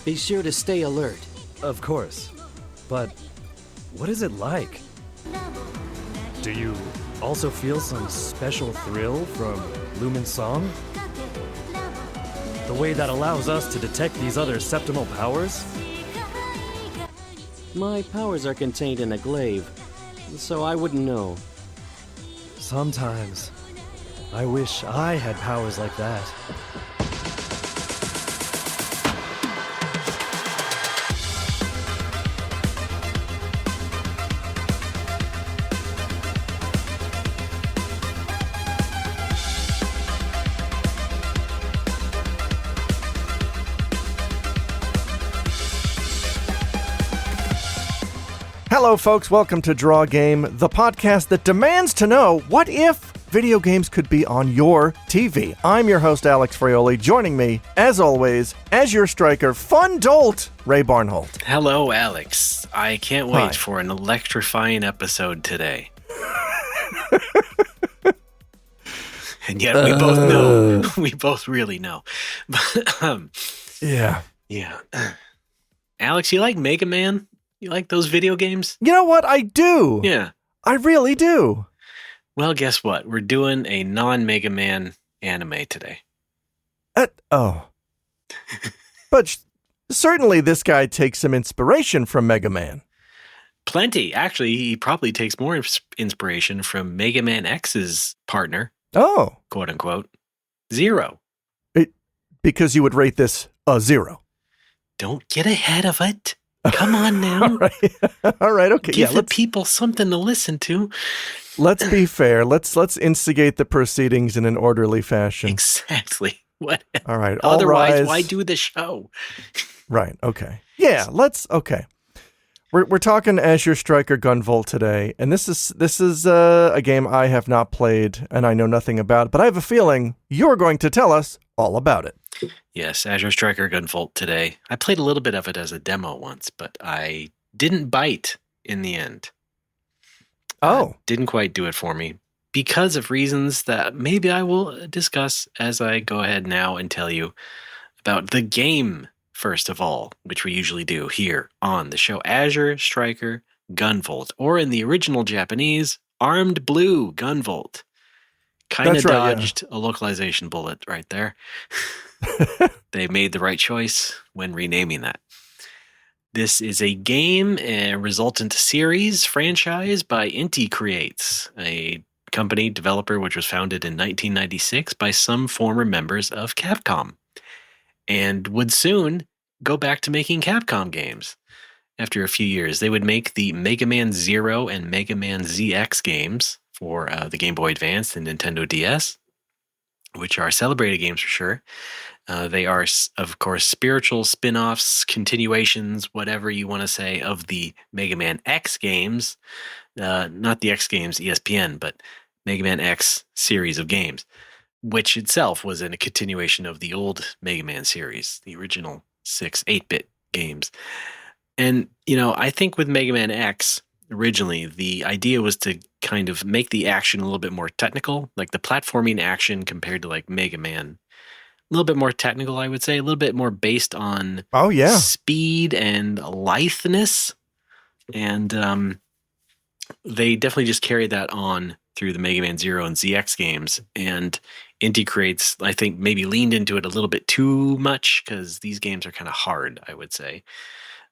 Be sure to stay alert. Of course. But what is it like? Do you also feel some special thrill from Lumen's song? The way that allows us to detect these other septimal powers? My powers are contained in a glaive, so I wouldn't know. Sometimes, I wish I had powers like that. Hello, folks. Welcome to Draw Game, the podcast that demands to know what if video games could be on your TV. I'm your host, Alex Fraioli. Joining me, as always, Azure striker, fun dolt, Ray Barnholt. Hello, Alex. I can't wait for an electrifying episode today. And yet we both know. We both really know. But, Yeah. Alex, you like Mega Man? You like those video games? You know what? I do. Yeah. I really do. Well, guess what? We're doing a non-Mega Man anime today. But certainly this guy takes some inspiration from Mega Man. Plenty. Actually, he probably takes more inspiration from Mega Man X's partner, quote unquote, Zero. Because you would rate this a 0. Don't get ahead of it. Come on now. All right. Okay. Give the people something to listen to. Let's be fair. Let's instigate the proceedings in an orderly fashion. Exactly. What? All right. Otherwise, why do the show? Right. Okay. Yeah. Okay. We're talking Azure Striker Gunvolt today, and this is a game I have not played and I know nothing about, but I have a feeling you're going to tell us all about it. Yes, Azure Striker Gunvolt today. I played a little bit of it as a demo once, but I didn't bite in the end. Didn't quite do it for me because of reasons that maybe I will discuss as I go ahead now and tell you about the game, first of all, which we usually do here on the show. Azure Striker Gunvolt, or in the original Japanese, Armed Blue Gunvolt. Kind of dodged a localization bullet right there. They made the right choice when renaming that. This is a game, a resultant series franchise by Inti Creates, a company developer which was founded in 1996 by some former members of Capcom, and would soon go back to making Capcom games. After a few years, they would make the Mega Man Zero and Mega Man ZX games for the Game Boy Advance and Nintendo DS, which are celebrated games for sure. They are, of course, spiritual spin-offs, continuations, whatever you want to say, of the Mega Man X games. Not the X games ESPN, but Mega Man X series of games, which itself was in a continuation of the old Mega Man series, the original 8-bit games. And, I think with Mega Man X, originally, the idea was to kind of make the action a little bit more technical, like the platforming action compared to like Mega Man. A little bit more technical, I would say, a little bit more based on speed and litheness. And they definitely just carried that on through the Mega Man Zero and ZX games. And Inti Creates, I think, maybe leaned into it a little bit too much because these games are kind of hard, I would say.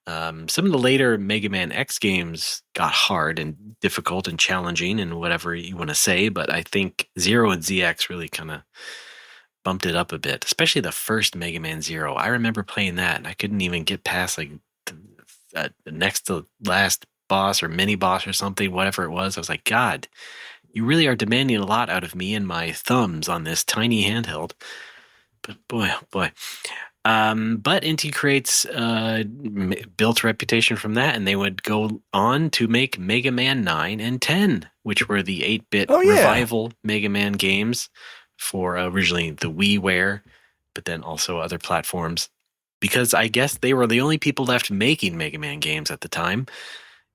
Some of the later Mega Man X games got hard and difficult and challenging and whatever you want to say, but I think Zero and ZX really kind of bumped it up a bit, especially the first Mega Man Zero. I remember playing that, and I couldn't even get past like the next to last boss or mini boss or something, whatever it was. I was like, God, you really are demanding a lot out of me and my thumbs on this tiny handheld. But boy, oh boy. But Inti Creates built a reputation from that, and they would go on to make Mega Man 9 and 10, which were the 8-bit revival Mega Man games for originally the WiiWare, but then also other platforms. Because I guess they were the only people left making Mega Man games at the time.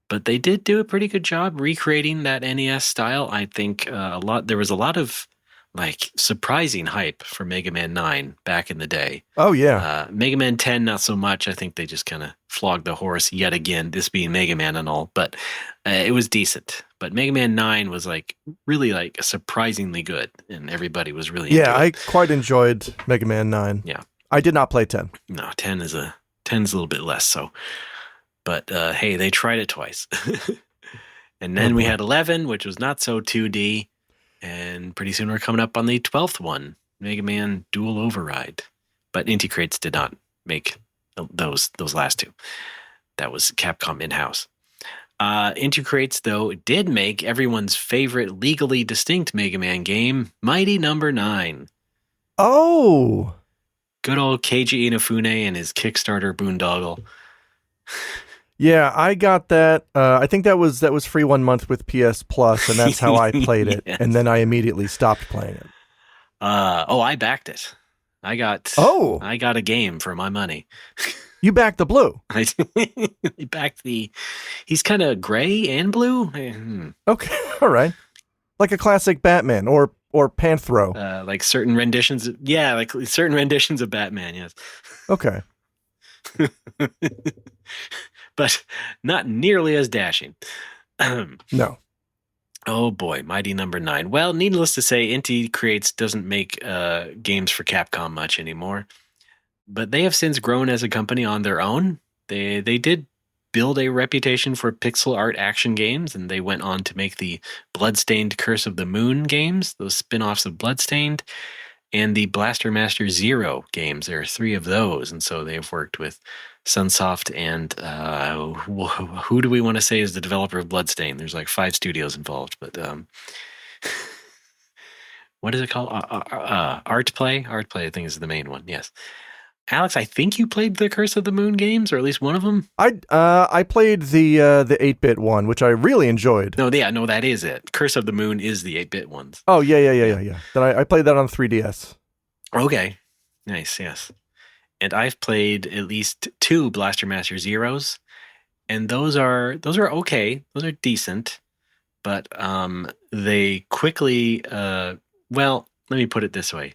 But they did do a pretty good job recreating that NES style. I think there was a lot of like surprising hype for Mega Man 9 back in the day. Oh, yeah. Mega Man 10, not so much. I think they just kind of flogged the horse yet again, this being Mega Man and all, but it was decent. But Mega Man 9 was like really like surprisingly good, and everybody was really into it. I quite enjoyed Mega Man 9. Yeah. I did not play 10. No, 10 is a little bit less so. But hey, they tried it twice. And then we had 11, which was not so 2D. And pretty soon we're coming up on the 12th one, Mega Man Dual Override. But Inti Creates did not make those last two. That was Capcom in-house. Inti Creates, though, did make everyone's favorite legally distinct Mega Man game, Mighty Number 9. Oh! Good old Keiji Inafune and his Kickstarter boondoggle. Yeah, I got that. I think that was free 1 month with PS Plus, and that's how I played it. Yes. And then I immediately stopped playing it. I backed it. I got a game for my money. You backed the blue. I backed he's kind of gray and blue. Okay, all right. Like a classic Batman or Panthro. Like certain renditions. Like certain renditions of Batman, yes. Okay. But not nearly as dashing. No. Oh boy, Mighty Number 9. Well, needless to say, Inti Creates doesn't make games for Capcom much anymore. But they have since grown as a company on their own. They did build a reputation for pixel art action games, and they went on to make the Bloodstained Curse of the Moon games, those spin-offs of Bloodstained, and the Blaster Master Zero games. There are 3 of those, and so they've worked with Sunsoft and who do we want to say is the developer of Bloodstained? There's like 5 studios involved, but what is it called? Artplay? Artplay, I think, is the main one, yes. Alex, I think you played the Curse of the Moon games, or at least one of them. I played the 8-bit one, which I really enjoyed. No, that is it. Curse of the Moon is the 8-bit ones. Oh yeah. Then I played that on 3DS. Okay, nice, yes. And I've played at least 2 Blaster Master Zeros, and those are okay. Those are decent, but they quickly. Well, let me put it this way.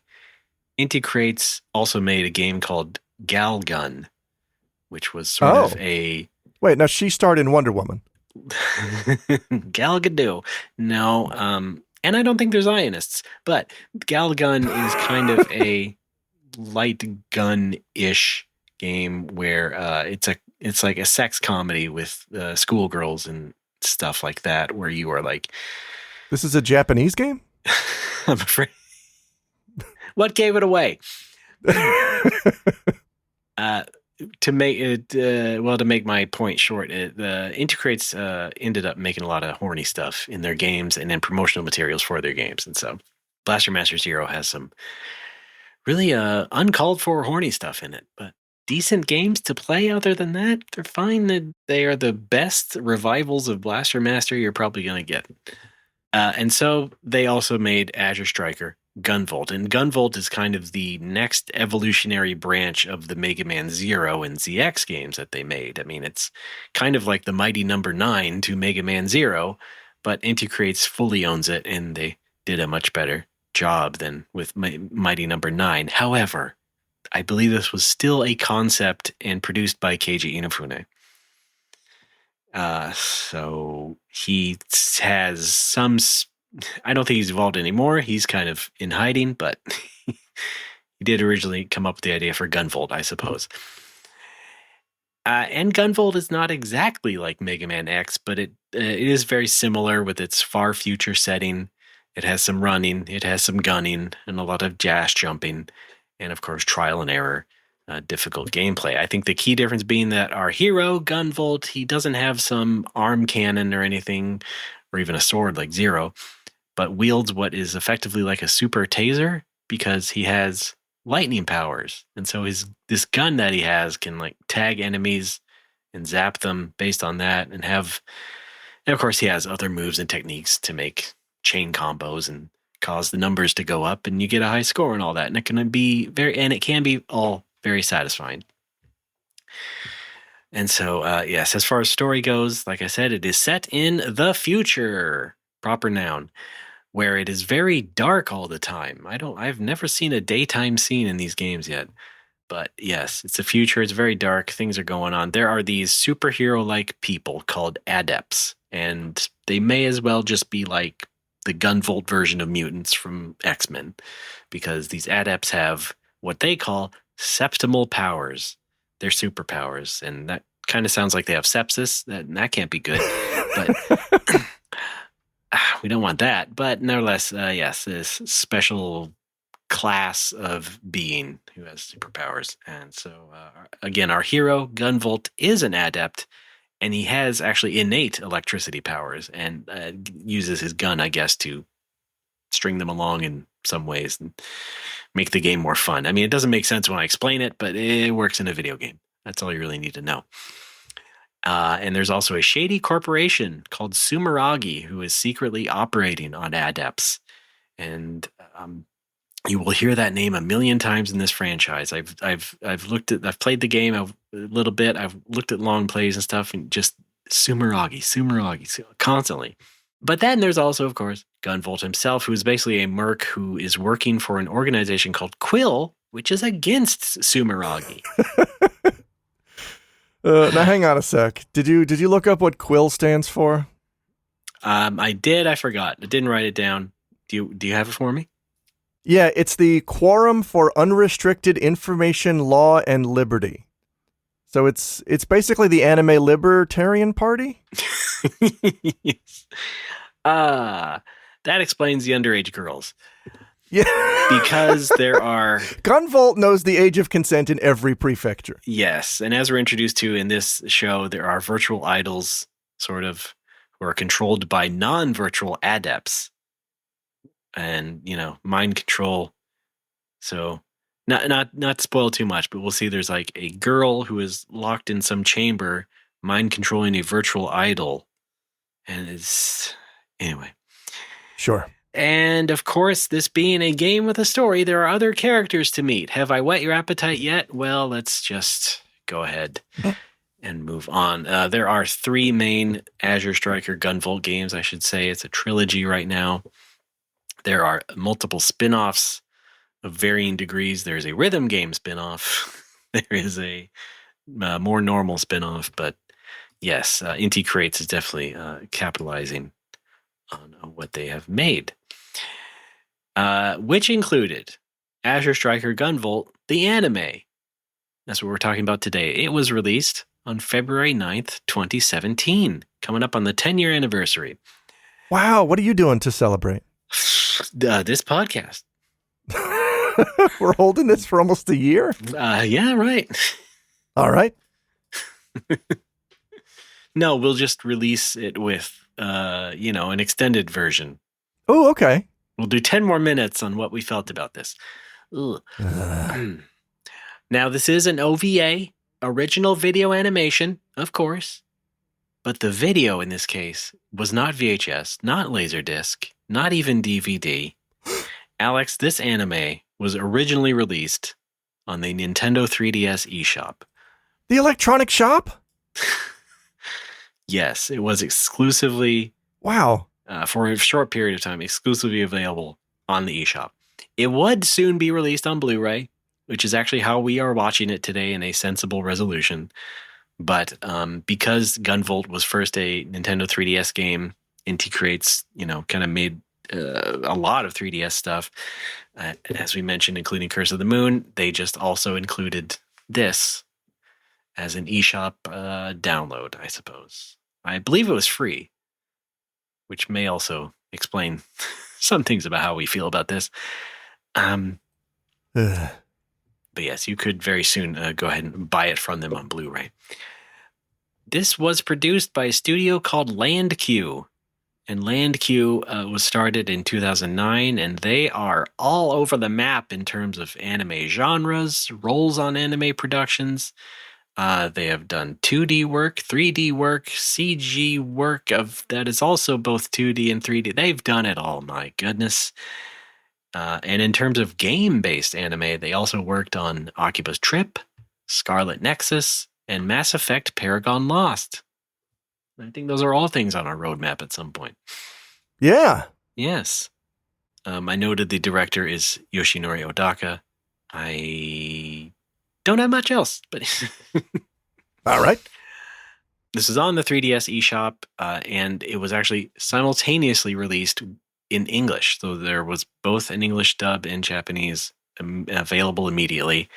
Inti Creates also made a game called Gal Gun, which was sort of a... Wait, now she starred in Wonder Woman. Gal Gadot. No, and I don't think there's Zionists, but Gal Gun is kind of a light gun-ish game where it's like a sex comedy with schoolgirls and stuff like that, where you are like... This is a Japanese game? I'm afraid... What gave it away? To make my point short, Inti Creates ended up making a lot of horny stuff in their games and then promotional materials for their games. And so Blaster Master Zero has some really uncalled for horny stuff in it, but decent games to play other than that. They're fine. They are the best revivals of Blaster Master you're probably going to get. And so they also made Azure Striker, Gunvolt. And Gunvolt is kind of the next evolutionary branch of the Mega Man Zero and ZX games that they made. I mean, it's kind of like the Mighty Number 9 to Mega Man Zero, but Inti Creates fully owns it, and they did a much better job than with Mighty Number 9. However, I believe this was still a concept and produced by Keiji Inafune. So he has some... I don't think he's involved anymore. He's kind of in hiding, but he did originally come up with the idea for Gunvolt, I suppose. And Gunvolt is not exactly like Mega Man X, but it is very similar with its far future setting. It has some running, it has some gunning, and a lot of jazz jumping, and of course trial and error, difficult gameplay. I think the key difference being that our hero, Gunvolt, he doesn't have some arm cannon or anything, or even a sword like Zero, but wields what is effectively like a super taser because he has lightning powers. And so this gun that he has can like tag enemies and zap them based on that, and of course he has other moves and techniques to make chain combos and cause the numbers to go up, and you get a high score and all that. And it can be all very satisfying. And so, yes, as far as story goes, like I said, it is set in the future, proper noun, where it is very dark all the time. I've never seen a daytime scene in these games yet. But yes, it's the future. It's very dark. Things are going on. There are these superhero-like people called adepts, and they may as well just be like the Gunvolt version of mutants from X-Men, because these adepts have what they call septimal powers. They're superpowers, and that kind of sounds like they have sepsis. That can't be good. But we don't want that. But nevertheless, yes, this special class of being who has superpowers. And so, again, our hero, Gunvolt, is an adept, and he has actually innate electricity powers and uses his gun, I guess, to string them along in some ways and make the game more fun. I mean, it doesn't make sense when I explain it, but it works in a video game. That's all you really need to know. And there's also a shady corporation called Sumeragi who is secretly operating on adepts. And you will hear that name a million times in this franchise. I've played the game a little bit. I've looked at long plays and stuff, and just Sumeragi, constantly. But then there's also, of course, Gunvolt himself, who is basically a merc who is working for an organization called Quill, which is against Sumeragi. Now, hang on a sec. Did you look up what Quill stands for? I did. I forgot. I didn't write it down. Do you have it for me? Yeah, it's the Quorum for Unrestricted Information, Law, and Liberty. So it's basically the Anime Libertarian Party? Yes. That explains the underage girls. Yeah. Because there are... Gunvolt knows the age of consent in every prefecture. Yes, and as we're introduced to in this show, there are virtual idols, sort of, who are controlled by non-virtual adepts. And, mind control. So, not to spoil too much, but we'll see there's like a girl who is locked in some chamber, mind controlling a virtual idol. And it's... Anyway. Sure. And, of course, this being a game with a story, there are other characters to meet. Have I whet your appetite yet? Well, let's just go ahead and move on. There are 3 main Azure Striker Gunvolt games, I should say. It's a trilogy right now. There are multiple spin-offs of varying degrees. There's a rhythm game spin-off. There is a more normal spin-off. But yes, Inti Creates is definitely capitalizing on what they have made. Which included Azure Striker Gunvolt, the anime. That's what we're talking about today. It was released on February 9th, 2017, coming up on the 10-year anniversary. Wow, what are you doing to celebrate? This podcast. We're holding this for almost a year? Yeah, right. All right. No, we'll just release it with, an extended version. Oh, okay. We'll do 10 more minutes on what we felt about this. Now, this is an OVA, original video animation, of course. But the video in this case was not VHS, not Laserdisc, not even DVD. Alex, this anime was originally released on the Nintendo 3DS eShop. The electronic shop? Yes, it was exclusively... Wow. For a short period of time, exclusively available on the eShop. It would soon be released on Blu-ray, which is actually how we are watching it today in a sensible resolution. But because Gunvolt was first a Nintendo 3DS game, Inti Creates, kind of made a lot of 3DS stuff. As we mentioned, including Curse of the Moon, they just also included this as an eShop download, I suppose. I believe it was free, which may also explain some things about how we feel about this. But yes, you could very soon go ahead and buy it from them on Blu-ray. This was produced by a studio called LandQ. And LandQ was started in 2009, and they are all over the map in terms of anime genres, roles on anime productions. They have done 2D work, 3D work, CG work that is also both 2D and 3D. They've done it all, my goodness. And in terms of game-based anime, they also worked on Akiba's Trip, Scarlet Nexus, and Mass Effect Paragon Lost. I think those are all things on our roadmap at some point. Yeah. Yes. I noted the director is Yoshinori Odaka. I don't have much else, but all right. This is on the 3DS eShop, and it was actually simultaneously released in English. So there was both an English dub and Japanese available immediately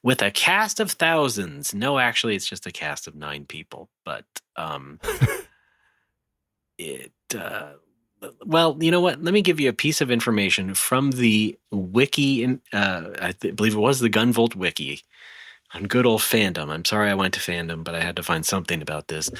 with a cast of thousands. No, actually, it's just a cast of 9 people. But well, you know what? Let me give you a piece of information from the wiki. I believe it was the Gunvolt wiki on good old fandom. I'm sorry I went to fandom, but I had to find something about this.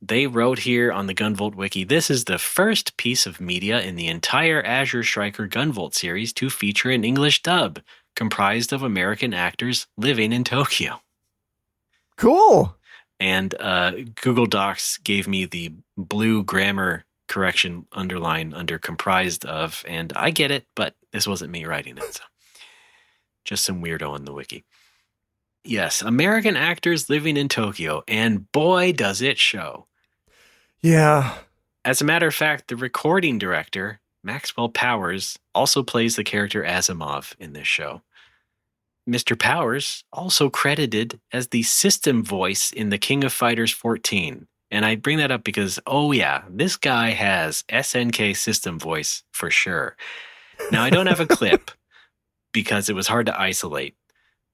They wrote here on the Gunvolt wiki, this is the first piece of media in the entire Azure Striker Gunvolt series to feature an English dub comprised of American actors living in Tokyo. Cool. And Google Docs gave me the blue grammar correction underline under comprised of, and I get it, but this wasn't me writing it. So just some weirdo on the wiki. Yes, American actors living in Tokyo, and boy, does it show. Yeah. As a matter of fact, the recording director, Maxwell Powers, also plays the character Asimov in this show. Mr. Powers also credited as the system voice in The King of Fighters 14. And I bring that up because, oh yeah, this guy has SNK system voice for sure. Now, I don't have a clip because it was hard to isolate.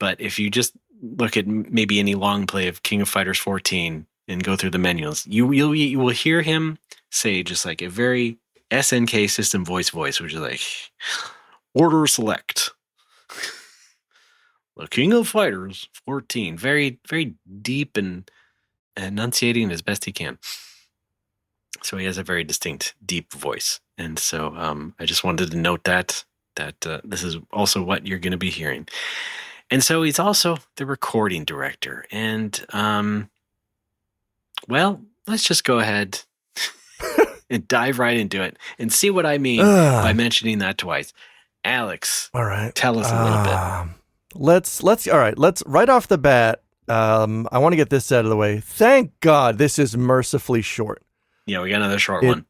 But if you just look at maybe any long play of King of Fighters 14 and go through the menus, you will hear him say just like a very SNK system voice, which is like, order select. The King of Fighters 14. Very, very deep and enunciating as best he can. So he has a very distinct, deep voice. And so I just wanted to note that this is also what you're going to be hearing. And so he's also the recording director. And, well, let's just go ahead and dive right into it and see what I mean by mentioning that twice. Alex, all right, tell us a little bit. Let's right off the bat, I want to get this out of the way. Thank God this is mercifully short. Yeah, we got another short one.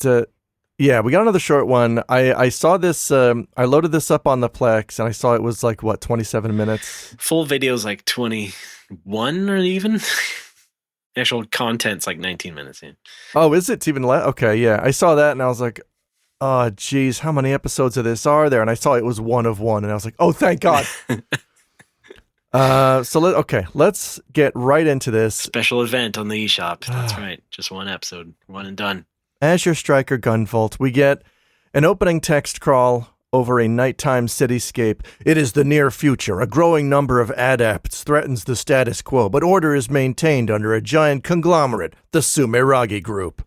Yeah, we got another short one. I saw this, I loaded this up on the Plex, and I saw it was like, 27 minutes? Full video's like 21 or even. Actual content's like 19 minutes. Yeah. Oh, is it even less? Okay, yeah. I saw that, and I was like, oh, geez, how many episodes of this are there? And I saw it was 1 of 1, and I was like, oh, thank God. Let's get right into this. Special event on the eShop. That's right. Just 1 episode. 1 and done. Azure Striker Gunvolt. We get an opening text crawl over a nighttime cityscape. It is the near future. A growing number of adepts threatens the status quo, but order is maintained under a giant conglomerate, the Sumeragi Group,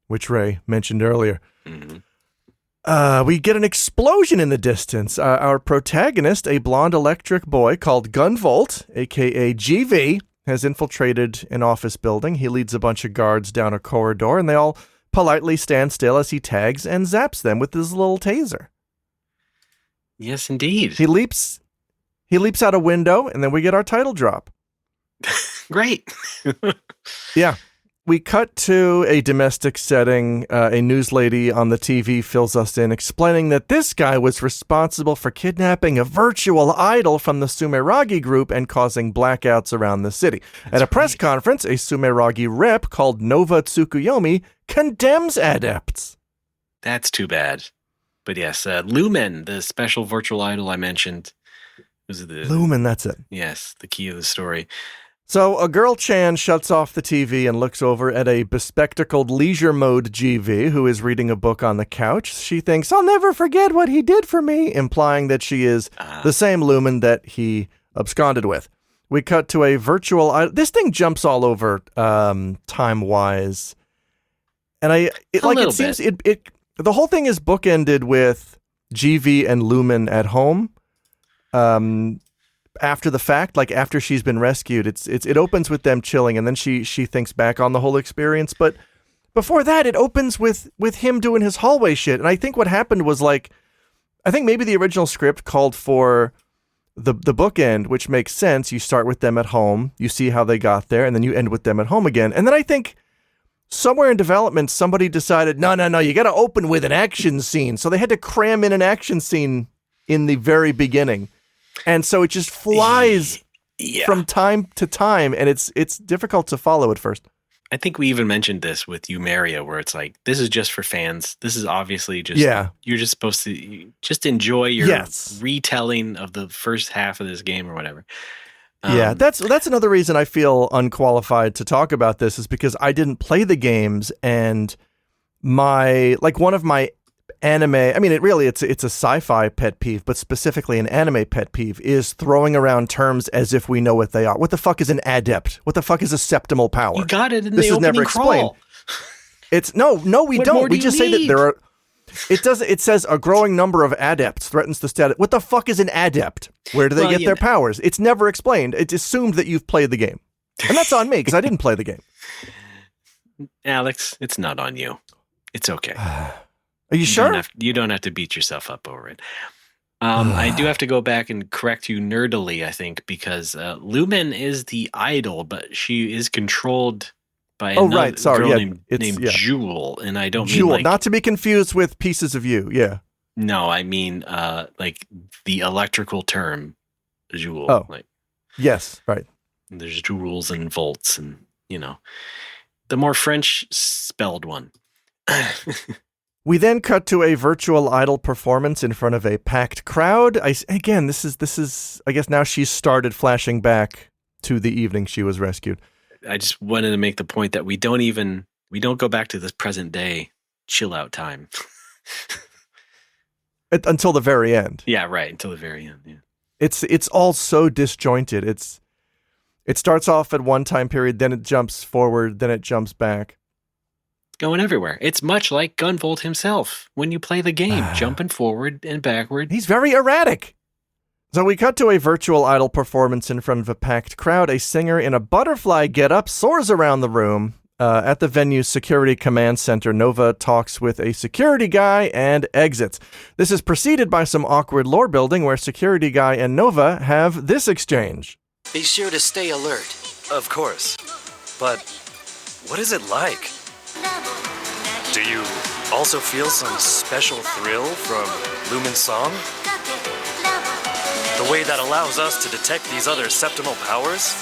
which Ray mentioned earlier. Mm-hmm. We get an explosion in the distance. Our protagonist, a blonde electric boy called Gunvolt, a.k.a. GV, has infiltrated an office building. He leads a bunch of guards down a corridor, and they all politely stand still as he tags and zaps them with his little taser. Yes, indeed. He leaps out a window, and then we get our title drop. Great. Yeah. We cut to a domestic setting. A news lady on the TV fills us in, explaining that this guy was responsible for kidnapping a virtual idol from the Sumeragi Group and causing blackouts around the city. At a press conference, a Sumeragi rep called Nova Tsukuyomi condemns adepts. That's too bad. But yes, Lumen, the special virtual idol I mentioned. Lumen, that's it. Yes, the key of the story. So a girl Chan shuts off the TV and looks over at a bespectacled leisure mode GV who is reading a book on the couch. She thinks, I'll never forget what he did for me, implying that she is the same Lumen that he absconded with. We cut to a virtual idol. This thing jumps all over time-wise. And the whole thing is bookended with GV and Lumen at home. After the fact, like after she's been rescued, it opens with them chilling, and then she thinks back on the whole experience. But before that, it opens with him doing his hallway shit. And I think what happened was I think maybe the original script called for the bookend, which makes sense. You start with them at home, you see how they got there, and then you end with them at home again. And then I think somewhere in development, somebody decided, no, you got to open with an action scene. So they had to cram in an action scene in the very beginning. And so it just flies from time to time, and it's difficult to follow at first. I think we even mentioned this with Eumeria, where it's like, this is just for fans. This is obviously just, you're just supposed to just enjoy your retelling of the first half of this game or whatever. That's another reason I feel unqualified to talk about this, is because I didn't play the games, and one of my anime, I mean, it's a sci-fi pet peeve, but specifically an anime pet peeve, is throwing around terms as if we know what they are. What the fuck is an adept? What the fuck is a septimal power? You got it in the opening crawl. It's no, we don't. We just say that there are. It says a growing number of adepts threatens the status. What the fuck is an adept? Where do they get their powers? It's never explained. It's assumed that you've played the game, and that's on me because I didn't play the game. Alex, it's not on you. It's okay. Are you sure? You don't have to beat yourself up over it. I do have to go back and correct you nerdily, I think, because Lumen is the idol, but she is controlled by another girl named Jewel, and I don't Jewel, mean not to be confused with Pieces of You. Yeah. No, I mean like the electrical term Jewel. Oh, yes, right. There's jewels and volts, and the more French spelled one. We then cut to a virtual idol performance in front of a packed crowd. This is. I guess now she's started flashing back to the evening she was rescued. I just wanted to make the point that we don't go back to this present day chill out time until the very end. Yeah, right. Until the very end. Yeah. It's all so disjointed. It starts off at one time period, then it jumps forward, then it jumps back. Going everywhere. It's much like Gunvolt himself when you play the game, jumping forward and backward. He's very erratic. So we cut to a virtual idol performance in front of a packed crowd. A singer in a butterfly getup soars around the room. At the venue's security command center, Nova talks with a security guy and exits. This is preceded by some awkward lore building where security guy and Nova have this exchange. Be sure to stay alert. Of course. But what is it like? Do you also feel some special thrill from Lumen's song? The way that allows us to detect these other septimal powers?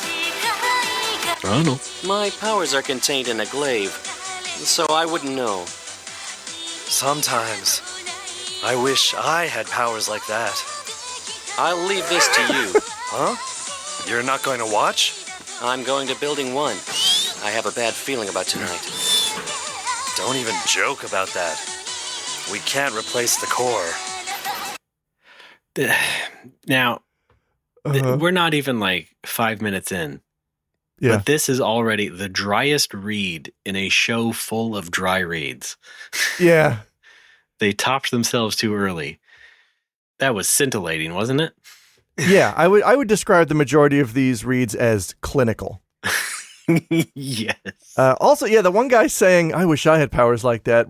I don't know. My powers are contained in a glaive, so I wouldn't know. Sometimes I wish I had powers like that. I'll leave this to you. Huh? You're not going to watch? I'm going to Building 1. I have a bad feeling about tonight. Don't even joke about that. We can't replace the core. Now, we're not even like 5 minutes in. Yeah. But this is already the driest read in a show full of dry reads. Yeah. They topped themselves too early. That was scintillating, wasn't it? Yeah, I would describe the majority of these reads as clinical. Yes. Also, the one guy saying, I wish I had powers like that,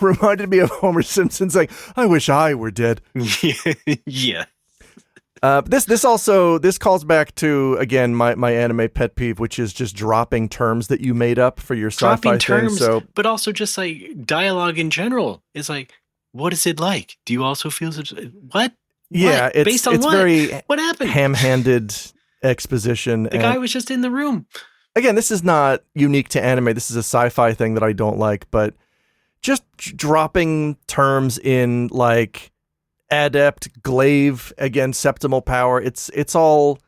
reminded me of Homer Simpson saying, I wish I were dead. Yeah. This calls back to, again, my anime pet peeve, which is just dropping terms that you made up for your sci-fi terms, thing. But also just like dialogue in general. It's like, what is it like? Do you also feel such... What? Yeah, what? Based on it's what? Very what happened? Ham-handed exposition. The guy was just in the room. Again, this is not unique to anime. This is a sci-fi thing that I don't like, but just dropping terms in like adept, glaive, again, septimal power. It's all.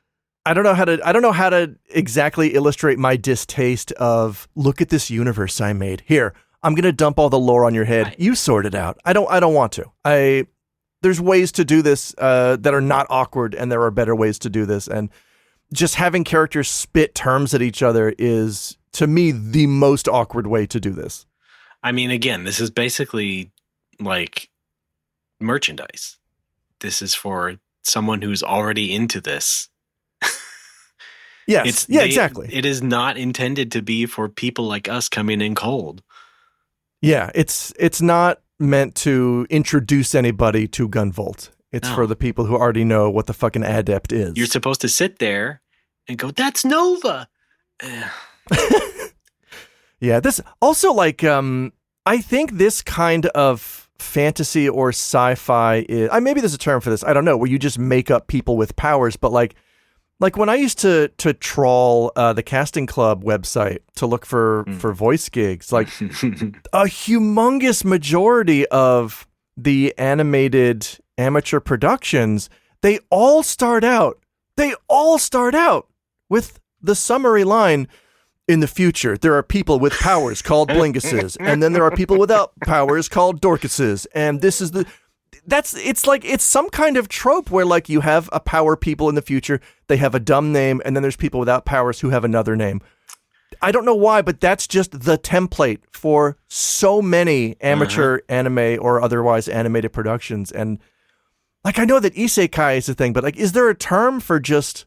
I don't know how to exactly illustrate my distaste of. Look at this universe I made. Here, I'm gonna dump all the lore on your head. You sort it out. I don't want to. There's ways to do this that are not awkward, and there are better ways to do this, and. Just having characters spit terms at each other is, to me, the most awkward way to do this. I mean, again, this is basically like merchandise. This is for someone who's already into this. Yes, exactly. It is not intended to be for people like us coming in cold. Yeah, it's not meant to introduce anybody to Gunvolt. It's for the people who already know what the fucking adept is. You're supposed to sit there and go, that's Nova. Yeah, this also like I think this kind of fantasy or sci-fi is maybe there's a term for this. I don't know, where you just make up people with powers, but like when I used to trawl the Casting Club website to look for voice gigs, like a humongous majority of the animated amateur productions, they all start out with the summary line, in the future, there are people with powers called Blinguses, and then there are people without powers called Dorcases, and this is it's some kind of trope where like you have a power people in the future, they have a dumb name, and then there's people without powers who have another name. I don't know why, but that's just the template for so many amateur anime or otherwise animated productions. And like, I know that isekai is a thing, but like, is there a term for just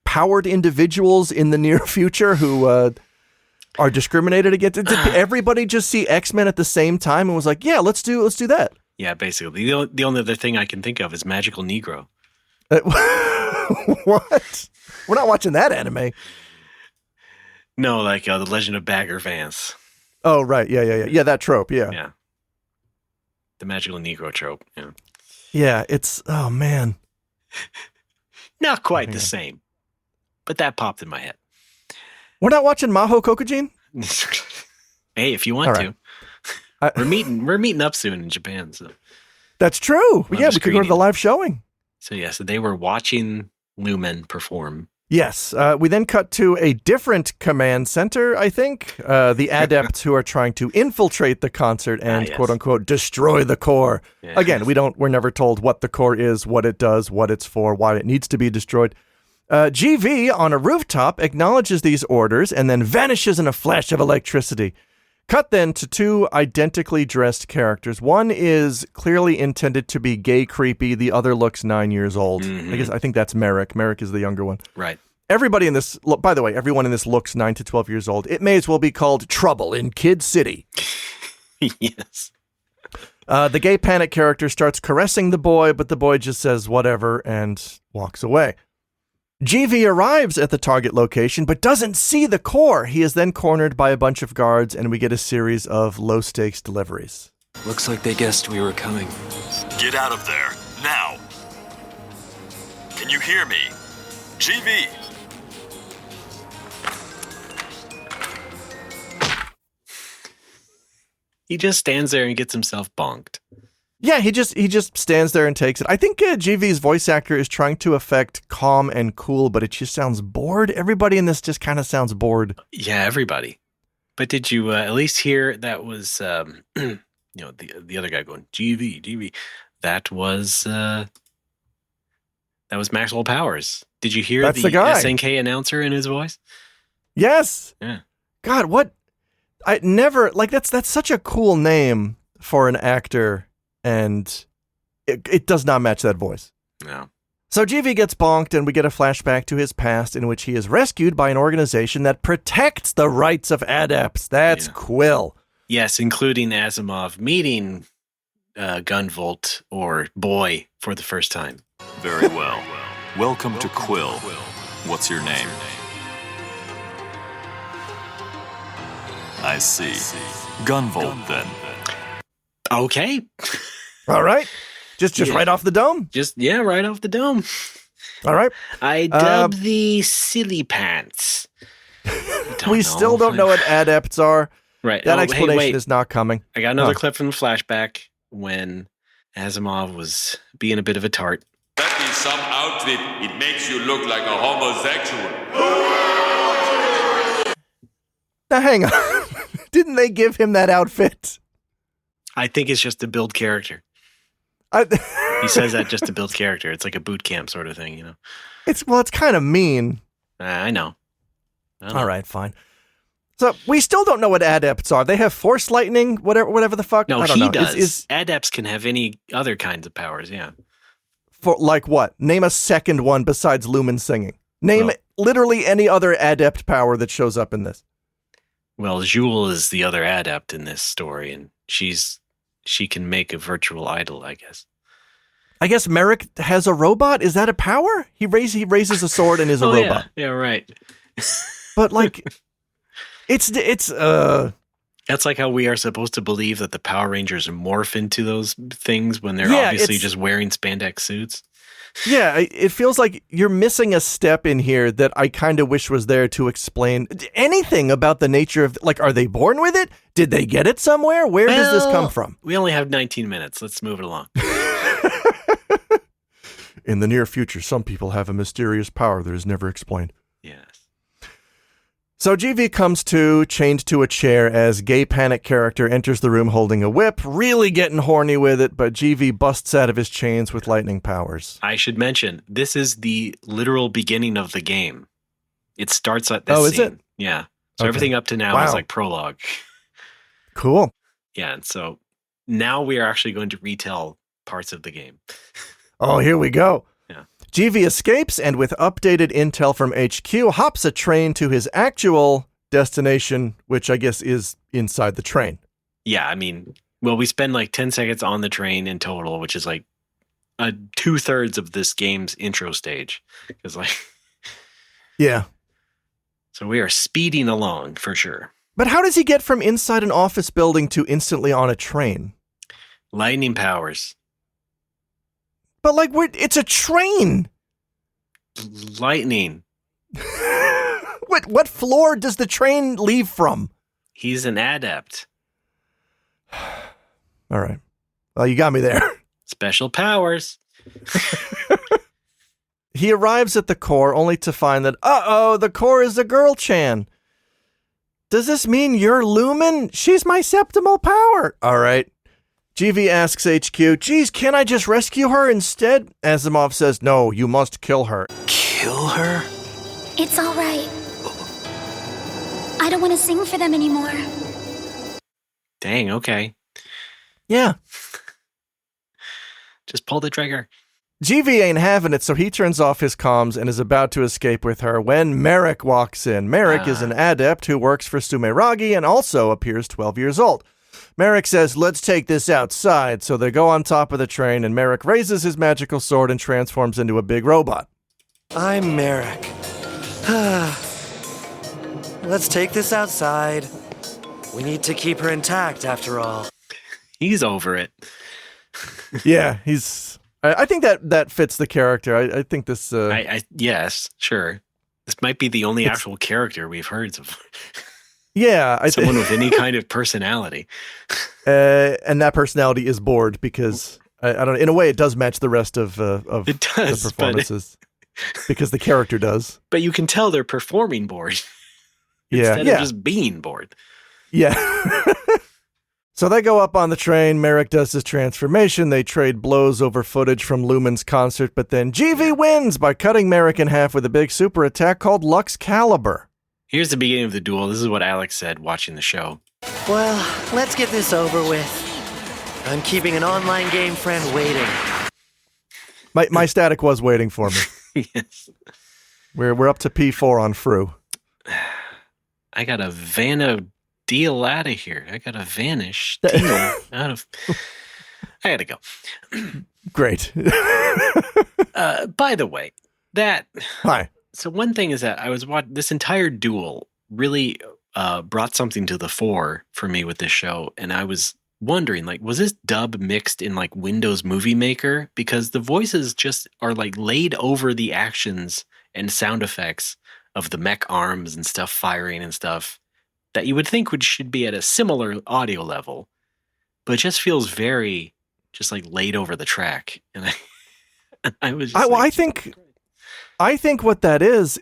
powered individuals in the near future who are discriminated against? Did everybody just see X-Men at the same time and was like, yeah, let's do that? Yeah, basically. The only other thing I can think of is Magical Negro. What? We're not watching that anime. No, like The Legend of Bagger Vance. Oh, right. Yeah, that trope, yeah. Yeah. The Magical Negro trope, yeah. Yeah, it's, oh, man. Not quite the same, but that popped in my head. We're not watching Maho Kokujin? Hey, if you want to. We're meeting up soon in Japan. So that's true. Yeah, we could go to the live showing. So they were watching Lumen perform. Yes. We then cut to a different command center, I think. The adepts who are trying to infiltrate the concert and quote unquote destroy the core. Yeah. Again, we're never told what the core is, what it does, what it's for, why it needs to be destroyed. GV on a rooftop acknowledges these orders and then vanishes in a flash of electricity. Cut then to two identically dressed characters. One is clearly intended to be gay creepy. The other looks 9 years old. Mm-hmm. I think that's Merrick. Merrick is the younger one. Right. Everybody in this, by the way, everyone in this looks 9 to 12 years old. It may as well be called Trouble in Kid City. Yes. The gay panic character starts caressing the boy, but the boy just says whatever and walks away. GV arrives at the target location, but doesn't see the core. He is then cornered by a bunch of guards, and we get a series of low-stakes deliveries. Looks like they guessed we were coming. Get out of there, now! Can you hear me? GV! He just stands there and gets himself bonked. Yeah, he just stands there and takes it. I think GV's voice actor is trying to affect calm and cool, but it just sounds bored. Everybody in this just kind of sounds bored. Yeah, everybody. But did you at least hear that was the other guy going GV? That was Maxwell Powers. Did you hear the SNK announcer in his voice? Yes. Yeah. God, what? I never that's such a cool name for an actor. And it does not match that voice. No. So GV gets bonked, and we get a flashback to his past in which he is rescued by an organization that protects the rights of adepts. That's Quill. Yes, including Asimov meeting Gunvolt, or Boy, for the first time. Very well. Welcome to Quill. What's your name? I see. Gunvolt, then. Okay. All right. Just right off the dome? Right off the dome. All right. I dub the silly pants. We still don't know what adepts are. Right. That explanation is not coming. I got another clip from the flashback when Asimov was being a bit of a tart. That is some outfit. It makes you look like a homosexual. Now hang on. Didn't they give him that outfit? I think it's just to build character. He says that just to build character. It's like a boot camp sort of thing, you know. It's kind of mean. I know. All right, fine. So we still don't know what adepts are. They have force lightning, whatever the fuck. No, he does. Adepts can have any other kinds of powers. Yeah. For like what? Name a second one besides Lumen singing. Name literally any other adept power that shows up in this. Well, Jewel is the other adept in this story, and she can make a virtual idol, I guess. I guess Merrick has a robot? Is that a power? He raises a sword and is a robot. Yeah, right. But like, It's That's like how we are supposed to believe that the Power Rangers morph into those things when they're obviously just wearing spandex suits. Yeah, it feels like you're missing a step in here that I kind of wish was there to explain anything about the nature of, like, are they born with it? Did they get it somewhere? Where does this come from? We only have 19 minutes. Let's move it along. In the near future, some people have a mysterious power that is never explained. Yes. So GV comes to, chained to a chair as gay panic character enters the room holding a whip, really getting horny with it, but GV busts out of his chains with lightning powers. I should mention, this is the literal beginning of the game. It starts at this scene. Is it? Yeah. So Okay. everything up to now is like prologue. Cool. Yeah, and so now we are actually going to retell parts of the game. Oh, here we go. Yeah. GV escapes and with updated intel from HQ, hops a train to his actual destination, which I guess is inside the train. Yeah, I mean, well, we spend like 10 seconds on the train in total, which is like 2/3 of this game's intro stage. Because Yeah. So we are speeding along for sure. But how does he get from inside an office building to instantly on a train? Lightning powers. But like, it's a train. Lightning. What floor does the train leave from? He's an adept. All right. Well, you got me there. Special powers. He arrives at the core only to find that, the core is a girl Chan. Does this mean you're Lumen? She's my septimal power. All right. GV asks HQ, geez, can't I just rescue her instead? Asimov says, no, you must kill her. Kill her? It's all right. I don't want to sing for them anymore. Dang, okay. Yeah. Just pull the trigger. GV ain't having it, so he turns off his comms and is about to escape with her when Merrick walks in. Merrick is an adept who works for Sumeragi and also appears 12 years old. Merrick says, let's take this outside, so they go on top of the train and Merrick raises his magical sword and transforms into a big robot. I'm Merrick. Let's take this outside. We need to keep her intact, after all. He's over it. Yeah, I think that fits the character. I think this... Yes, sure. This might be the only actual character we've heard of. Yeah. Someone with any kind of personality. And that personality is bored because, I don't know, in a way it does match the rest of it does, the performances. Because the character does. But you can tell they're performing bored. Yeah. Instead of just being bored. Yeah. So they go up on the train. Merrick does his transformation. They trade blows over footage from Lumen's concert, but then GV wins by cutting Merrick in half with a big super attack called Lux Caliber. Here's the beginning of the duel. This is what Alex said watching the show. Well, let's get this over with. I'm keeping an online game friend waiting. My static was waiting for me. Yes. We're up to P4 on Fru. I got a deal out of here. I got a vanish deal out of... I gotta go. Great. By the way, Hi. So one thing is that I was watching this entire duel really brought something to the fore for me with this show, and I was wondering, like, was this dub mixed in like Windows Movie Maker? Because the voices just are like laid over the actions and sound effects of the mech arms and stuff firing and stuff that you would think should be at a similar audio level, but it just feels very just like laid over the track, and I was just I think what that is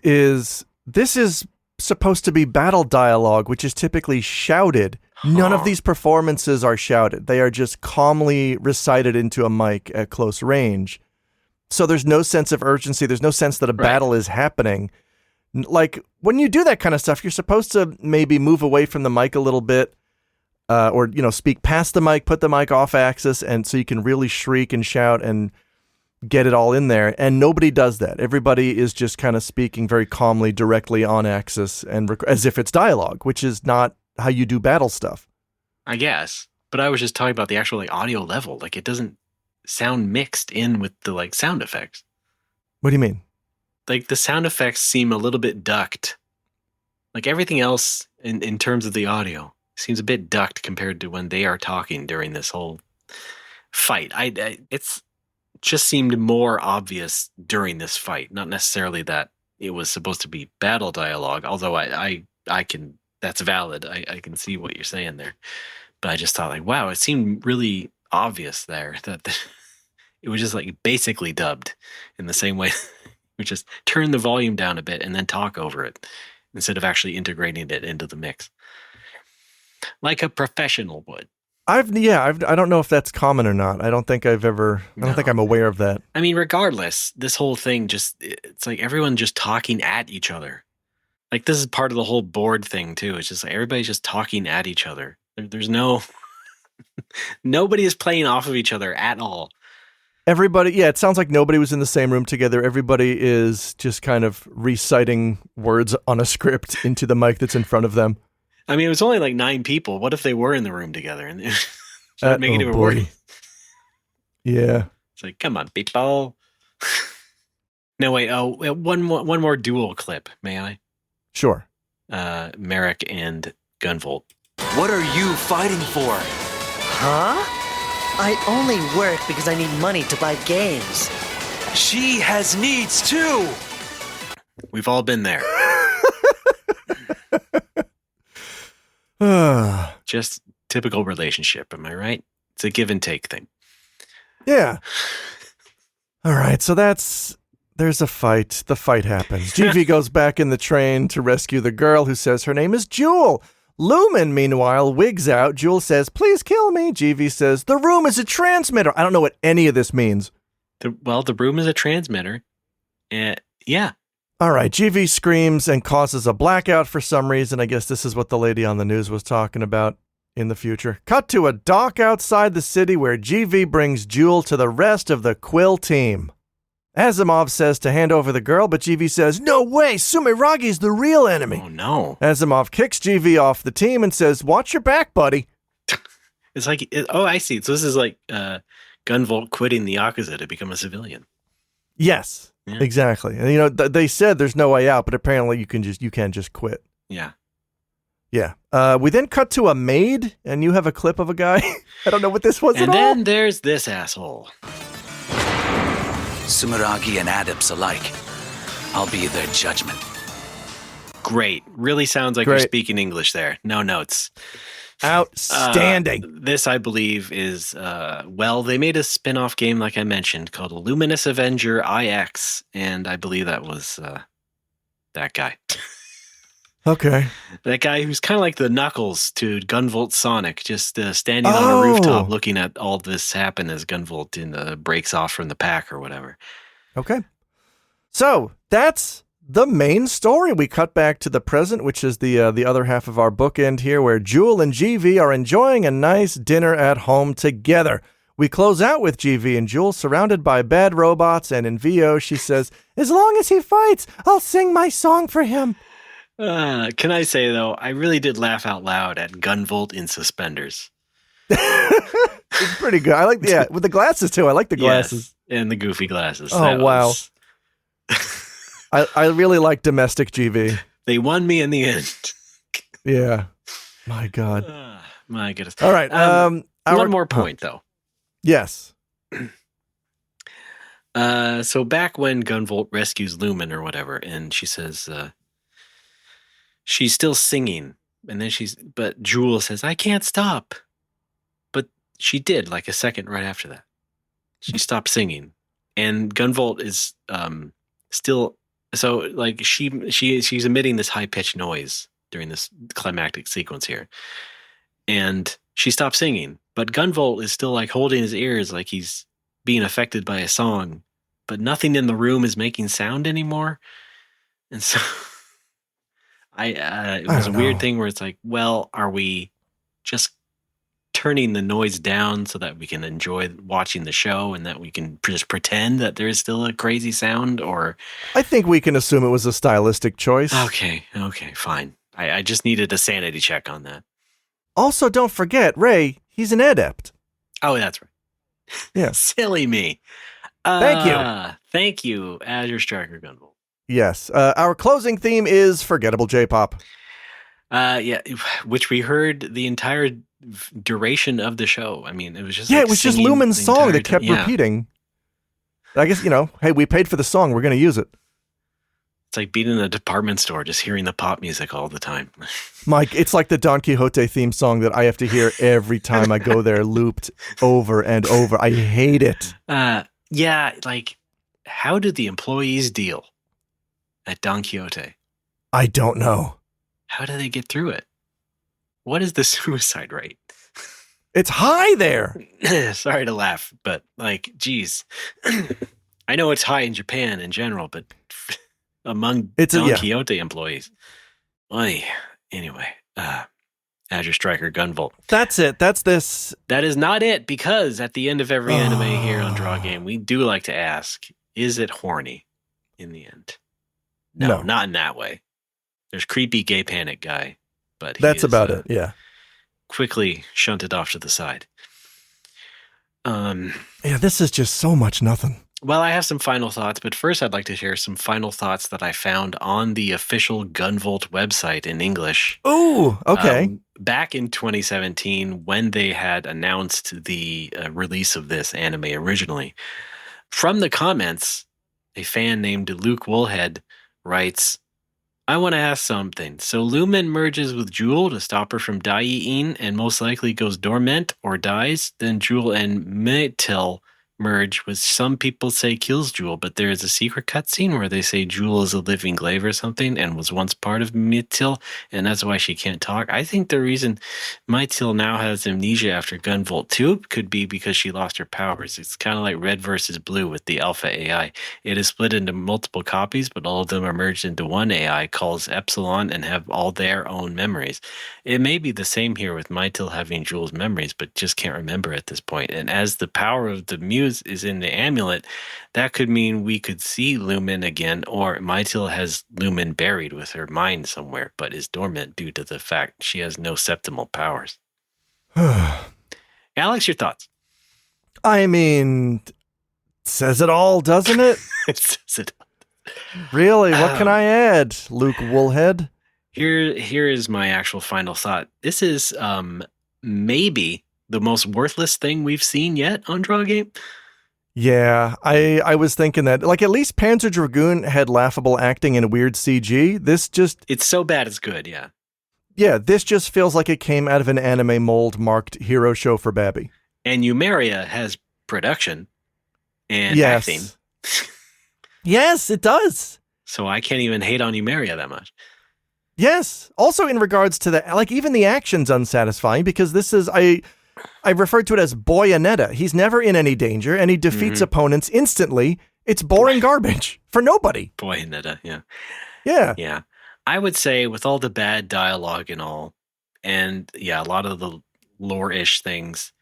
this is supposed to be battle dialogue, which is typically shouted. None of these performances are shouted. They are just calmly recited into a mic at close range. So there's no sense of urgency. There's no sense that a battle is happening. Like, when you do that kind of stuff, you're supposed to maybe move away from the mic a little bit, or, speak past the mic, put the mic off axis, and so you can really shriek and shout and get it all in there. And nobody does that. Everybody is just kind of speaking very calmly, directly on axis, and as if it's dialogue, which is not how you do battle stuff. I guess. But I was just talking about the actual like audio level. Like, it doesn't sound mixed in with the like sound effects. What do you mean? Like, the sound effects seem a little bit ducked. Like everything else in terms of the audio seems a bit ducked compared to when they are talking during this whole fight. It's just seemed more obvious during this fight, not necessarily that it was supposed to be battle dialogue, although I can, that's valid. I can see what you're saying there. But I just thought like, wow, it seemed really obvious there that it was just like basically dubbed in the same way. We just turn the volume down a bit and then talk over it instead of actually integrating it into the mix like a professional would. I don't know if that's common or not. I don't think I'm aware of that. I mean, regardless, this whole thing it's like everyone just talking at each other. Like this is part of the whole board thing too. It's just like everybody's just talking at each other. There's nobody is playing off of each other at all. Everybody, it sounds like nobody was in the same room together. Everybody is just kind of reciting words on a script into the mic that's in front of them. I mean, it was only like 9 people. What if they were in the room together and making it worse? Yeah. It's like, come on, people. No, wait. Oh, one more duel clip. May I? Sure. Merrick and Gunvolt. What are you fighting for? Huh? I only work because I need money to buy games. She has needs too. We've all been there. Just typical relationship, am I right? It's a give and take thing. Yeah. All right, so there's a fight. The fight happens. GV goes back in the train to rescue the girl who says her name is Jewel. Lumen, meanwhile, wigs out. Jewel says, please kill me. GV says, the room is a transmitter. I don't know what any of this means. The room is a transmitter. Yeah. All right, GV screams and causes a blackout for some reason. I guess this is what the lady on the news was talking about in the future. Cut to a dock outside the city where GV brings Jewel to the rest of the Quill team. Asimov says to hand over the girl, but GV says, no way, Sumiragi's the real enemy. Oh, no. Asimov kicks GV off the team and says, watch your back, buddy. It's like, I see. So this is like Gunvolt quitting the Yakuza to become a civilian. Yes, yeah. Exactly. And, they said there's no way out, but apparently you can just quit. Yeah. Yeah. We then cut to a maid, and you have a clip of a guy. I don't know what this was at all. And then there's this asshole. Sumeragi and adepts alike. I'll be their judgment. Great. Really sounds like you're speaking English there. No notes. Outstanding. This, I believe, is, they made a spin-off game, like I mentioned, called Luminous Avenger IX, and I believe that was that guy. Okay. That guy who's kind of like the Knuckles to Gunvolt Sonic, just standing on a rooftop looking at all this happen as Gunvolt breaks off from the pack or whatever. Okay. So that's the main story. We cut back to the present, which is the other half of our bookend here, where Jewel and GV are enjoying a nice dinner at home together. We close out with GV and Jewel surrounded by bad robots, and in VO she says, as long as he fights, I'll sing my song for him. Can I say, though, I really did laugh out loud at Gunvolt in suspenders. It's pretty good. I like, with the glasses, too. I like the glasses. Yes, and the goofy glasses. Oh, wow. I really like domestic GV. They won me in the end. Yeah. My God. My goodness. All right. One more point, though. Yes. So back when Gunvolt rescues Lumen or whatever, and she says, she's still singing, and then but Jewel says, I can't stop. But she did, like a second right after that. She stopped singing. And Gunvolt is still, so like she's emitting this high-pitched noise during this climactic sequence here. And she stopped singing, but Gunvolt is still like holding his ears like he's being affected by a song, but nothing in the room is making sound anymore. And so it was a weird thing where it's like, well, are we just turning the noise down so that we can enjoy watching the show and that we can just pretend that there is still a crazy sound? Or I think we can assume it was a stylistic choice. Okay, fine. I just needed a sanity check on that. Also, don't forget, Ray, he's an adept. Oh, that's right. Yeah. Silly me. Thank you. Thank you, Azure Striker Gunvolt. Yes. Our closing theme is forgettable J-pop. Yeah, which we heard the entire duration of the show. I mean, it was just it was just Lumen's song that kept repeating. I guess, hey, we paid for the song. We're going to use it. It's like being in a department store, just hearing the pop music all the time. Mike, it's like the Don Quixote theme song that I have to hear every time I go there, looped over and over. I hate it. Yeah, like, how did the employees deal at Don Quixote? I don't know. How do they get through it? What is the suicide rate? It's high there. Sorry to laugh, but like, geez. I know it's high in Japan in general, but among Don Quixote employees. Oy. Anyway, Azure Striker Gunvolt. That's it. That's this. That is not it, because at the end of every anime here on Draw Game, we do like to ask, is it horny in the end? No, not in that way. There's creepy gay panic guy, but that's about it. Yeah. Quickly shunted off to the side. This is just so much nothing. Well, I have some final thoughts, but first I'd like to share some final thoughts that I found on the official Gunvolt website in English. Ooh, okay. Back in 2017, when they had announced the release of this anime originally. From the comments, a fan named Luke Woolhead writes, I want to ask something. So Lumen merges with Jewel to stop her from dying and most likely goes dormant or dies. Then Jewel and Metil merge, which some people say kills Jewel, but there is a secret cutscene where they say Jewel is a living glaive or something and was once part of Metil, and that's why she can't talk. I think the reason Metil now has amnesia after Gunvolt 2 could be because she lost her powers. It's kind of like Red versus Blue with the Alpha AI. It is split into multiple copies, but all of them are merged into one AI called Epsilon and have all their own memories. It may be the same here with Metil having Jewel's memories, but just can't remember at this point. And as the power of the Muse is in the amulet, that could mean we could see Lumen again, or Metil has Lumen buried with her mind somewhere, but is dormant due to the fact she has no septimal powers. Alex, your thoughts? I mean, says it all, doesn't it? It says it all. Really? What can I add, Luke Woolhead? Here is my actual final thought. This is maybe the most worthless thing we've seen yet on Draw Game. Yeah, I was thinking that, like, at least Panzer Dragoon had laughable acting and weird CG. It's so bad it's good, yeah. Yeah, this just feels like it came out of an anime mold marked hero show for Babby. And Eumeria has production and acting. Yes, it does. So I can't even hate on Eumeria that much. Yes. Also in regards to the, like, even the action's unsatisfying because this is, I referred to it as Boyanetta. He's never in any danger, and he defeats opponents instantly. It's boring garbage for nobody. Boyanetta, yeah. Yeah. Yeah. I would say with all the bad dialogue and all, and yeah, a lot of the lore-ish things,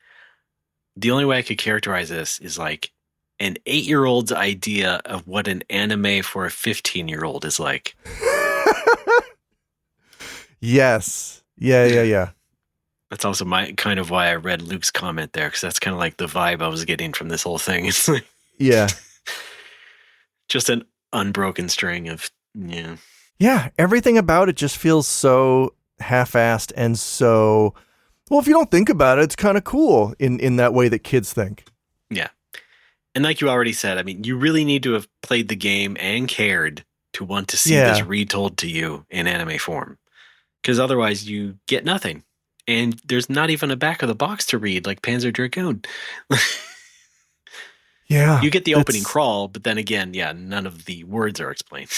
the only way I could characterize this is like an 8-year-old's idea of what an anime for a 15-year-old is like. Yes. Yeah. That's also my kind of why I read Luke's comment there, because that's kind of like the vibe I was getting from this whole thing. It's like, yeah, just an unbroken string of yeah. Everything about it just feels so half-assed and so, well, if you don't think about it, it's kind of cool in that way that kids think. Yeah, and like you already said, I mean, you really need to have played the game and cared to want to see this retold to you in anime form, because otherwise you get nothing. And there's not even a back of the box to read like Panzer Dragoon. Yeah. You get the opening crawl, but then again, none of the words are explained.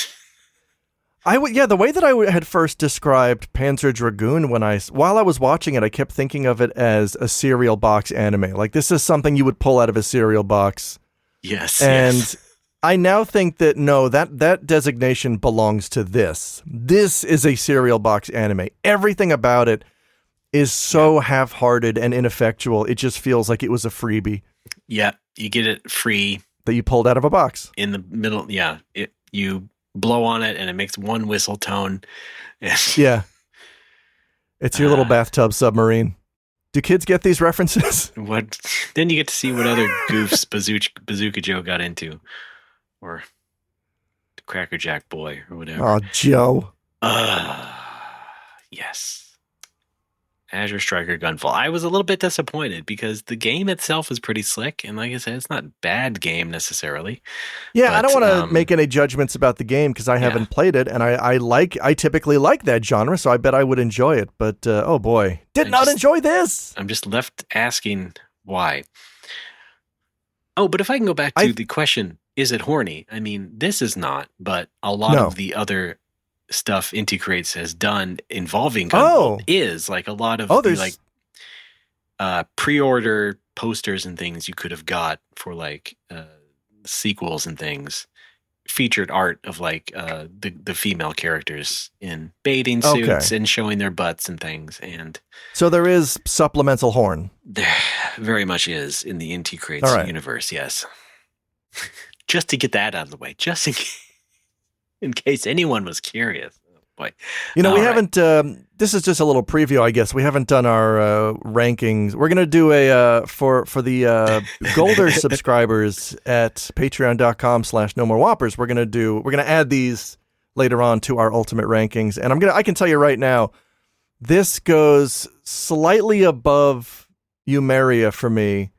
The way that I had first described Panzer Dragoon while I was watching it, I kept thinking of it as a cereal box anime. Like, this is something you would pull out of a cereal box. Yes. And I now think that, no, that designation belongs to this. This is a cereal box anime. Everything about it is so half-hearted and ineffectual. It just feels like it was a freebie. Yeah, you get it free. That you pulled out of a box. In the middle, yeah. You blow on it and it makes one whistle tone. Yeah. It's your little bathtub submarine. Do kids get these references? What? Then you get to see what other goofs Bazooka Joe got into. Or the Cracker Jack boy or whatever. Oh, Joe. Yeah. Yes. Azure Striker Gunvolt. I was a little bit disappointed because the game itself is pretty slick, and like I said, it's not a bad game necessarily. Yeah, but, I don't want to make any judgments about the game because I haven't played it, and I typically like that genre, so I bet I would enjoy it. But oh boy, did not enjoy this. I'm just left asking why. Oh, but if I can go back to the question, is it horny? I mean, this is not, but a lot of the other stuff Inti Creates has done involving Gunvolt is like a lot of the like pre-order posters and things you could have got for like sequels and things featured art of like the female characters in bathing suits and showing their butts and things. And so there is supplemental horn. There very much is in the Inti Creates universe. Yes. Just to get that out of the way, just in case anyone was curious. Oh, boy. You know, we haven't, this is just a little preview, I guess. We haven't done our rankings. We're going to do a, for the Golder subscribers at patreon.com/NoMoreWhoppers, we're going to add these later on to our ultimate rankings. And I can tell you right now, this goes slightly above Eumeria for me,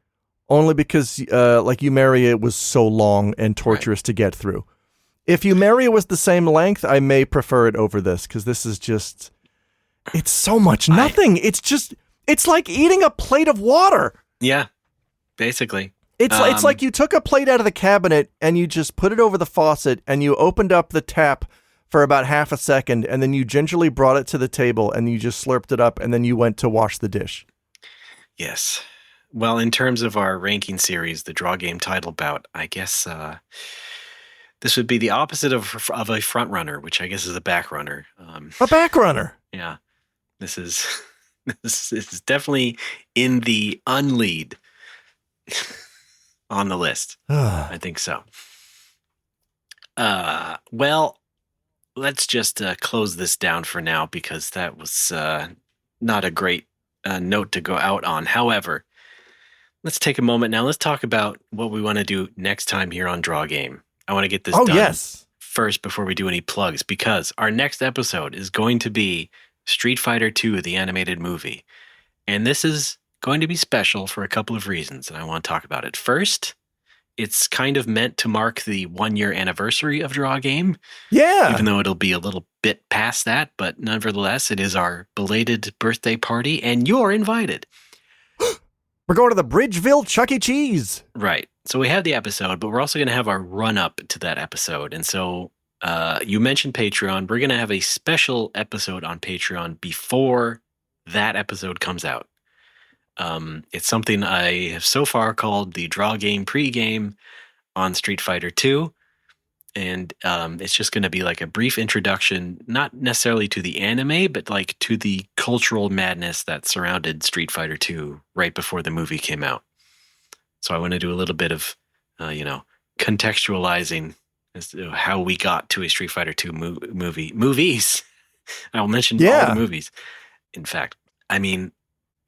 only because like Eumeria was so long and torturous to get through. If Eumeria was the same length, I may prefer it over this, because this is just, it's so much nothing. It's like eating a plate of water. Yeah, basically. It's like you took a plate out of the cabinet and you just put it over the faucet and you opened up the tap for about half a second and then you gingerly brought it to the table and you just slurped it up and then you went to wash the dish. Yes. Well, in terms of our ranking series, the Draw Game title bout, I guess this would be the opposite of a front runner, which I guess is a back runner. A back runner. Yeah. This is definitely in the unlead on the list. I think so. Well, let's just close this down for now because that was not a great note to go out on. However, let's take a moment now. Let's talk about what we want to do next time here on Draw Game. I want to get this done first before we do any plugs, because our next episode is going to be Street Fighter II, the animated movie. And this is going to be special for a couple of reasons, and I want to talk about it. First, it's kind of meant to mark the 1-year anniversary of Draw Game. Yeah. Even though it'll be a little bit past that, but nevertheless, it is our belated birthday party, and you're invited. We're going to the Bridgeville Chuck E. Cheese. Right. So we have the episode, but we're also going to have our run-up to that episode. And so you mentioned Patreon. We're going to have a special episode on Patreon before that episode comes out. It's something I have so far called the Draw Game pregame on Street Fighter II. And it's just going to be like a brief introduction, not necessarily to the anime, but like to the cultural madness that surrounded Street Fighter II right before the movie came out. So I want to do a little bit of, contextualizing as to how we got to a Street Fighter II movies. I will mention all the movies. In fact, I mean,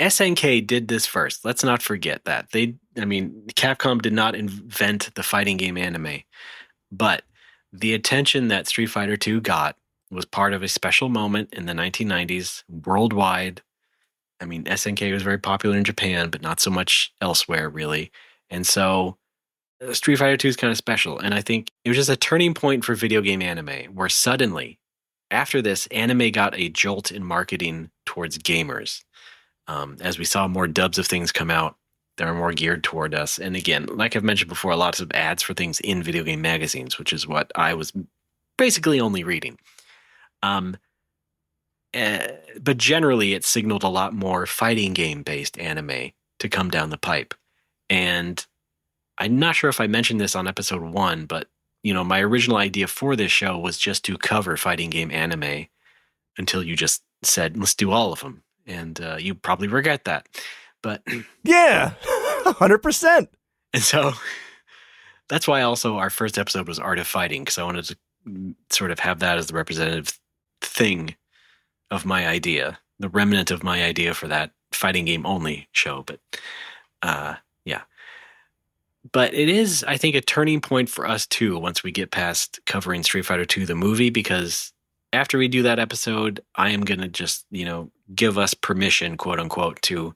SNK did this first. Let's not forget that. Capcom did not invent the fighting game anime, but the attention that Street Fighter II got was part of a special moment in the 1990s worldwide. I mean, SNK was very popular in Japan, but not so much elsewhere, really. And so Street Fighter II is kind of special. And I think it was just a turning point for video game anime, where suddenly, after this, anime got a jolt in marketing towards gamers. As we saw more dubs of things come out, that are more geared toward us. And again, like I've mentioned before, lots of ads for things in video game magazines, which is what I was basically only reading. But generally, it signaled a lot more fighting game-based anime to come down the pipe. And I'm not sure if I mentioned this on episode 1, but my original idea for this show was just to cover fighting game anime until you just said, let's do all of them. And you probably regret that. But yeah, 100%. And so that's why also our first episode was Art of Fighting, because I wanted to sort of have that as the representative thing of my idea, the remnant of my idea for that fighting game only show. But yeah. But it is, I think, a turning point for us too once we get past covering Street Fighter II, the movie, because after we do that episode, I am going to just, give us permission, quote unquote, to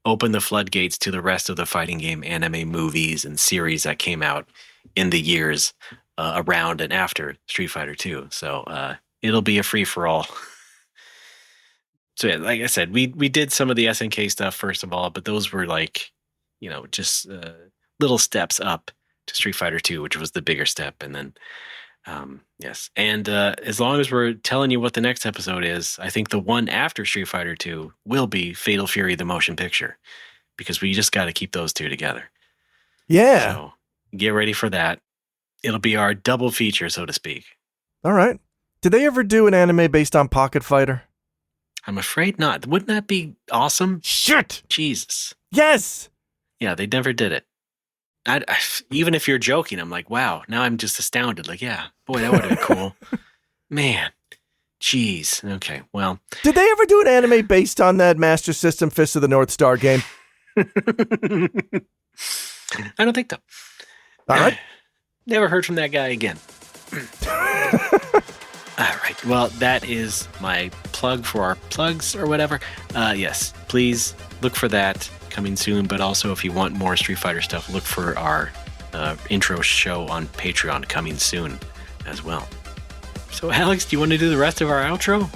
open the floodgates to the rest of the fighting game anime movies and series that came out in the years around and after Street Fighter 2. So it'll be a free-for-all. So yeah, like I said, we did some of the SNK stuff first of all, but those were like, just little steps up to Street Fighter 2, which was the bigger step. And then, yes. And as long as we're telling you what the next episode is, I think the one after Street Fighter 2 will be Fatal Fury, the motion picture, because we just got to keep those two together. Yeah. So get ready for that. It'll be our double feature, so to speak. All right. Did they ever do an anime based on Pocket Fighter? I'm afraid not. Wouldn't that be awesome? Shit! Jesus. Yes! Yeah, they never did it. I, even if you're joking, I'm like, wow, now I'm just astounded. Like, yeah, boy, that would have been cool. Man, jeez. Okay, well. Did they ever do an anime based on that Master System Fist of the North Star game? I don't think so. All right. Never heard from that guy again. All right. Well, that is my plug for our plugs or whatever. Yes, please look for that coming soon. But also, if you want more Street Fighter stuff, look for our intro show on Patreon coming soon as well. So, Alex, do you want to do the rest of our outro?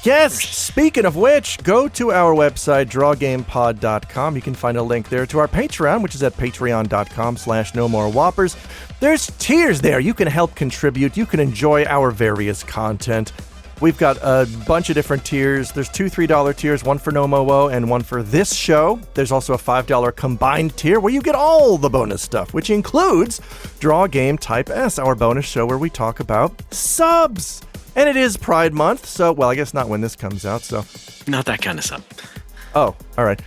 Yes. Speaking of which, go to our website, drawgamepod.com. You can find a link there to our Patreon, which is at patreon.com/NoMoreWhoppers. There's tiers there. You can help contribute. You can enjoy our various content. We've got a bunch of different tiers. There's two $3 tiers, one for NoMoWo and one for this show. There's also a $5 combined tier where you get all the bonus stuff, which includes Draw Game Type S, our bonus show where we talk about subs. And it is Pride Month, so, well, I guess not when this comes out, so. Not that kind of sub. Oh, all right.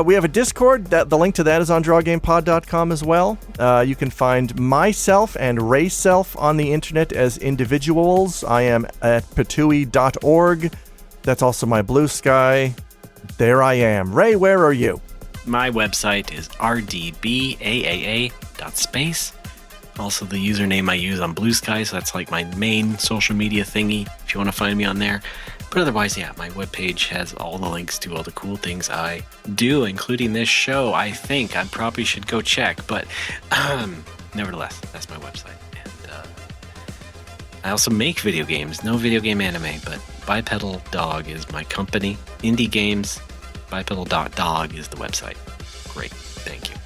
We have a Discord. The link to that is on drawgamepod.com as well. You can find myself and Ray Self on the internet as individuals. I am at patui.org. That's also my Blue Sky. There I am. Ray, where are you? My website is rdbaaa.space. Also the username I use on Blue Sky, so that's like my main social media thingy if you want to find me on there. But otherwise, yeah, my webpage has all the links to all the cool things I do, including this show. I think I probably should go check, but nevertheless, that's my website. And I also make video games. No video game anime, but Bipedal Dog is my company. Indie Games, bipedal.dog is the website. Great. Thank you.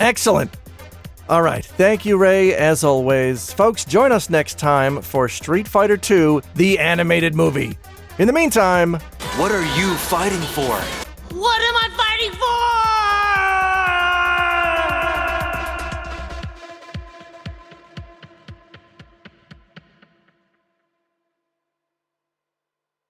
Excellent. All right. Thank you, Ray, as always. Folks, join us next time for Street Fighter 2, the animated movie. In the meantime... What are you fighting for? What am I fighting for?